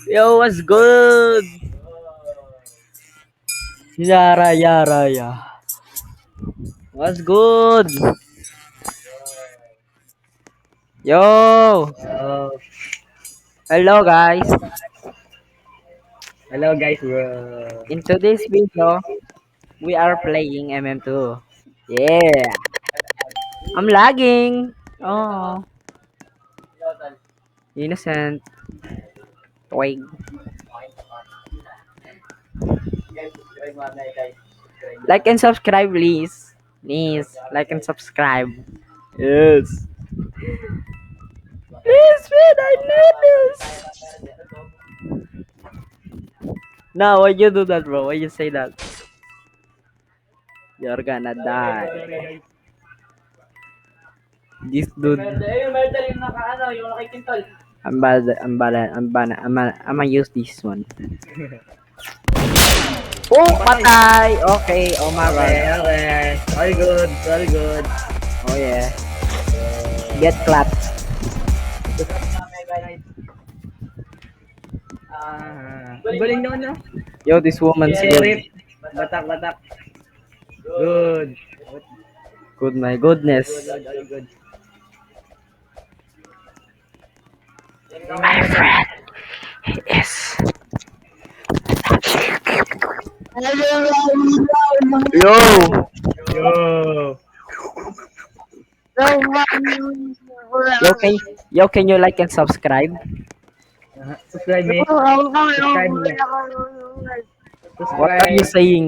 Yo, what's good? Yara, yara, ya. What's good? Yo! Oh, Hello, guys. hello guys, bro. In today's video, we are playing MM2. Yeah! I'm lagging. Oh, innocent. Twig. Like and subscribe, please. Please, like and subscribe. Yes. Please, man, I need this. No, why you do that, bro? Why you say that? You're gonna die. Sorry guys. This dude. I'm bad. I'm bad. I'm bad. I'm gonna use this one. Oh, Patay. patay. Okay. Oh my god. Okay, okay. All good, all good. Oh yeah. So, Get clapped. galing naman no? Yo, this woman's Hey, good. Rip. Batak, batak. Good. Good, my All goodness. good, all good. My friend is. Yo. Yo. Yo, can you like and subscribe? Subscribe me. Subscribe me. What are you Subscribe. saying,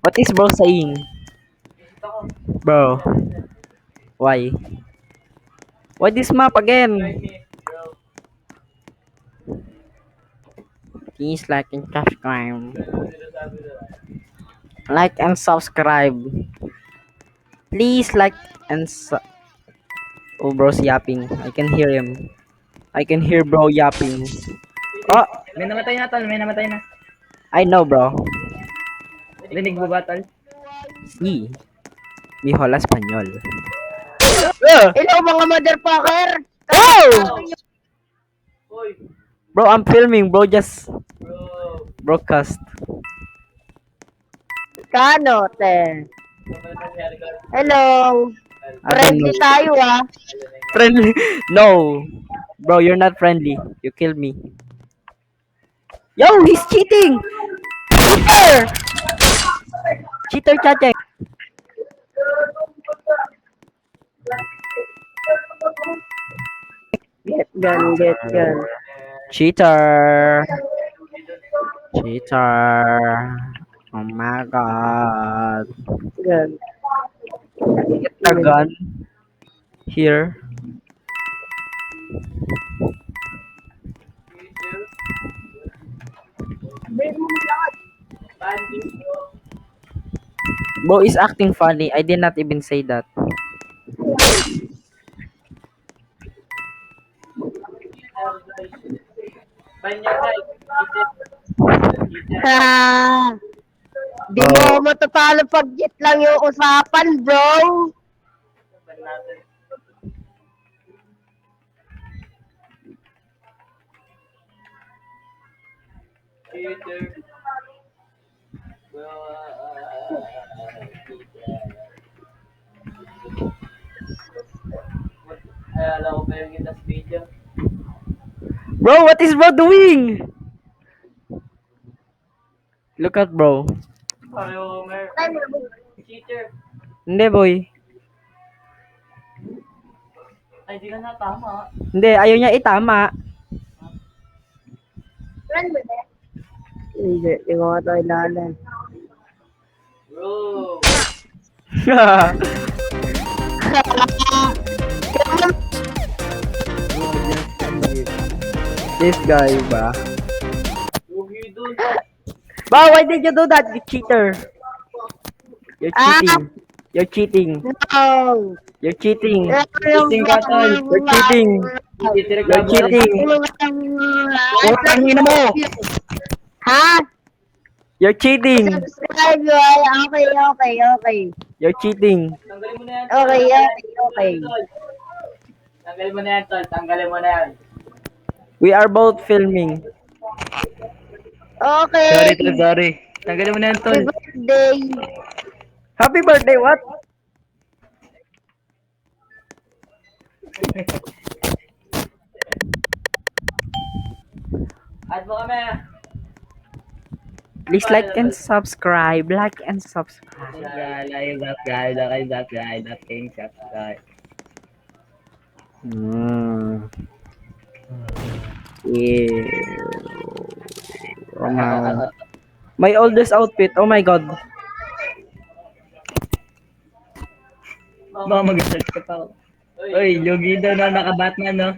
what is bro saying, bro? Why? Why this map again? Please like and subscribe. Like and subscribe. Please like and oh, bro's yapping. I can hear him. I can hear bro yapping. Oh, May namatay na tol, may namatay na. I know, bro. Rinig mo ba tol? Si, mi hola español. Yeah. Hello mga motherfucker! Oh! Bro, I'm filming, bro. Just broadcast. Kano, te? Hello! I don't Friendly know. tayo ah. Friendly? No, bro. You're not friendly. You killed me. Yo, he's cheating. Cheater! Cheater, chache. Get gun, get gun. Cheater. Cheater. Oh my god. Gun. Get a gun here. Bro is acting funny. I did not even say that. Ha! Di mo Bro, matatalo pag jet lang yung usapan, bro! bro, what is bro doing? Look at bro. Hindi, boy. Hindi, ayaw niya itama. Hindi, di ko nga tayo lalan. This guy ba? Ba, why did you do that, you cheater? You're Ah! cheating. You're cheating. No! You're cheating. Cheating ka tol. You're cheating. Cheater ka You're tol. cheating. Putang ina mo. Ha? You're cheating. Subscribe yun. Okay, okay, okay. You're cheating. Okay, okay, okay. Tanggalin mo na yan, tol. Tanggalin mo na yan. We are both filming. Okay. Sorry, tol. Sorry. Tanggalin mo na yan, tol. Happy birthday. Happy birthday, what? Add mo kami. Please like and subscribe. Like and subscribe. Subscribe. Hmm. Yeah. Wow. My oldest outfit. Oh my god. Baka mag-search ka pa. Uy, Lugi daw na naka-Batman, no?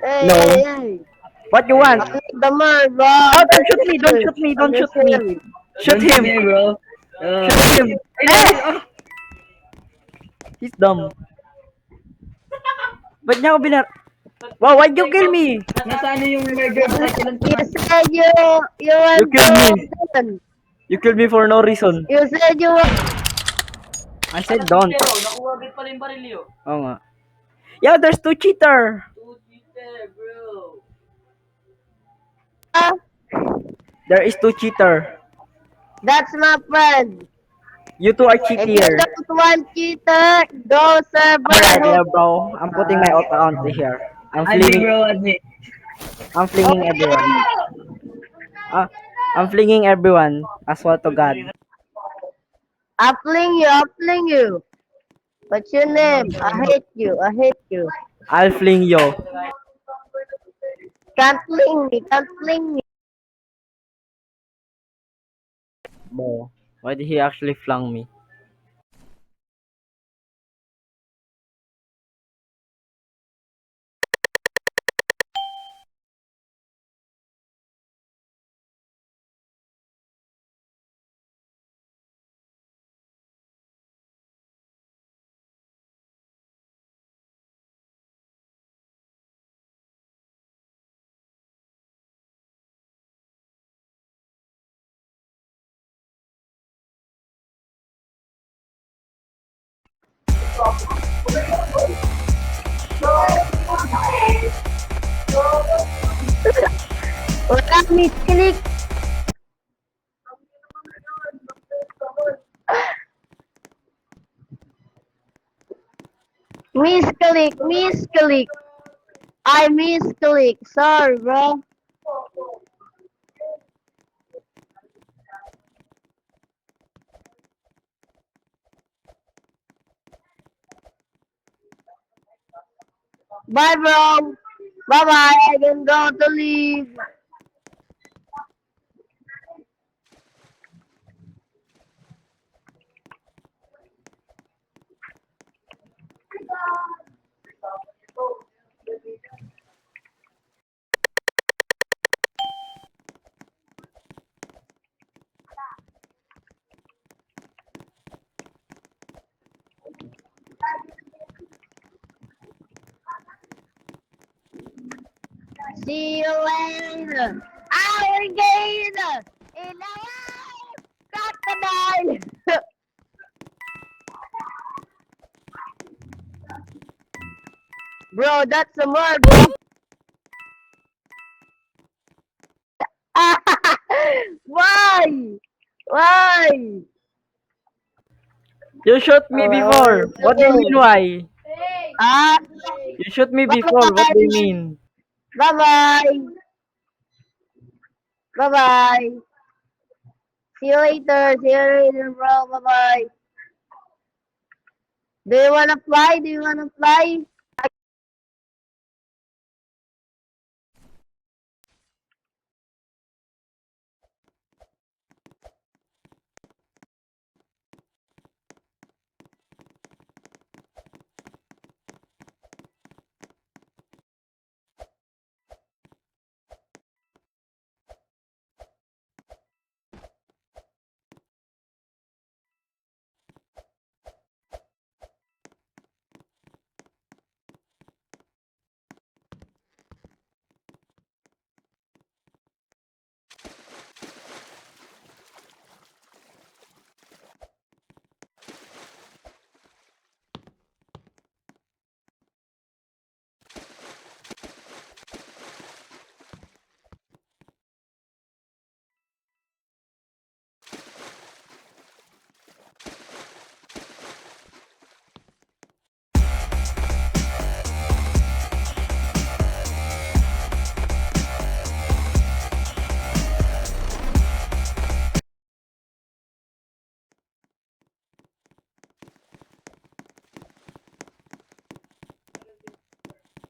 Hey, No. hey, hey. What you want? I need the more, bro. Oh, don't shoot me. Don't shoot me. Don't shoot me. Shoot Don't him. me, bro. Shoot him. Eh! He's dumb. Ba't niya ako binar... Wow, why'd you kill me? Nasaan yung murder? You said you want You killed me. to. You killed me for no reason. You said you want. I said don't. Nakuha agad pala yung baril yun. Oo nga. Yeah, there's two cheater. Bro. There is two cheater. That's my friend. You two are If you cheater. don't want cheater, go server. Alright, yeah, bro. I'm putting my auto account here. I'm Admin, flinging. bro. Admin. I'm flinging everyone. Ah, I'm flinging everyone. I swear to God. I fling you. What's your name? I hate you. I hate you. I'll fling you. Can't fling me. Can't fling me. Bro, why did he actually flung me? Wala misclick. Misclick. I misclick. Sorry, bro. Bye, bro. Bye bye. I can go to leave. See you later. Alligator in the wild. Crocodile. Bro, that's a word, bro. Why? Why? You shot me before. What do you mean why? Ah, You shot me before. What do you mean? bye bye. Bye bye. See you later. See you later, bro. Bye bye. Do you wanna fly? Do you wanna fly?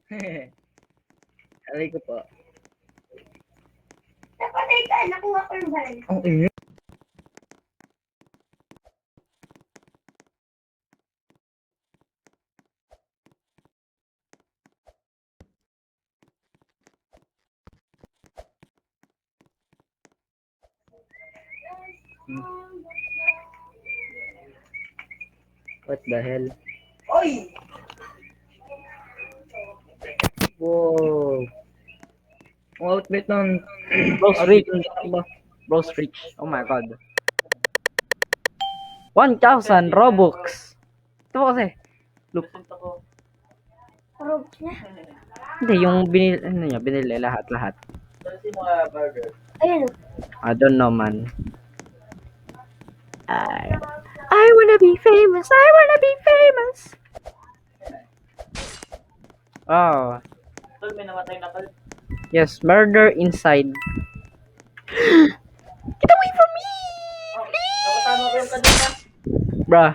Aray ko po. Napatay ka, nakuha ko yung baril. Ang inyo. What the hell? Oy! Wow. Ang outfit nun. Bro's Outfit rich. nun takbo. Bro's rich. Oh my god. 1,000 Robux. Ito po kasi. Look. Robux na. Hindi, yung binili lahat. Ayun. I don't know, man. I wanna be famous. I wanna be famous. Oh. Yes, murder inside. Get away from me! Bruh.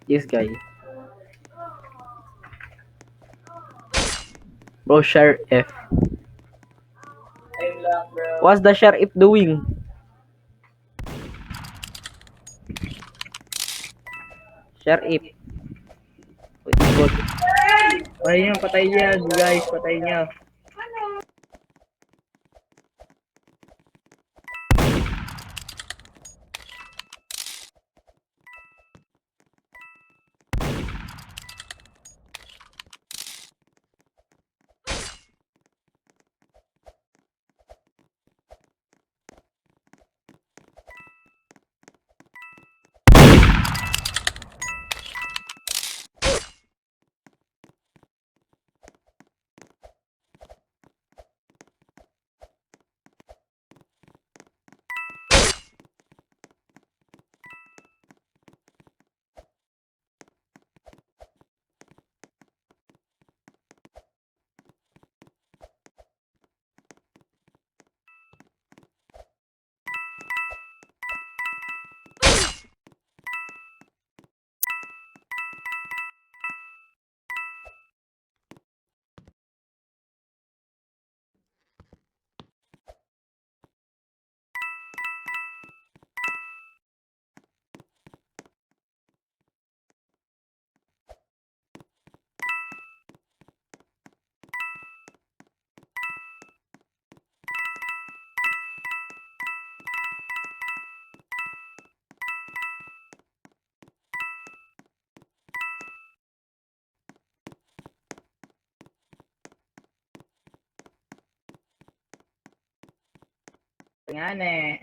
This guy. Bro, sheriff. What's the sheriff doing? Sheriff. Patay nyo, patay niya, guys. Patay niya. Nga ne.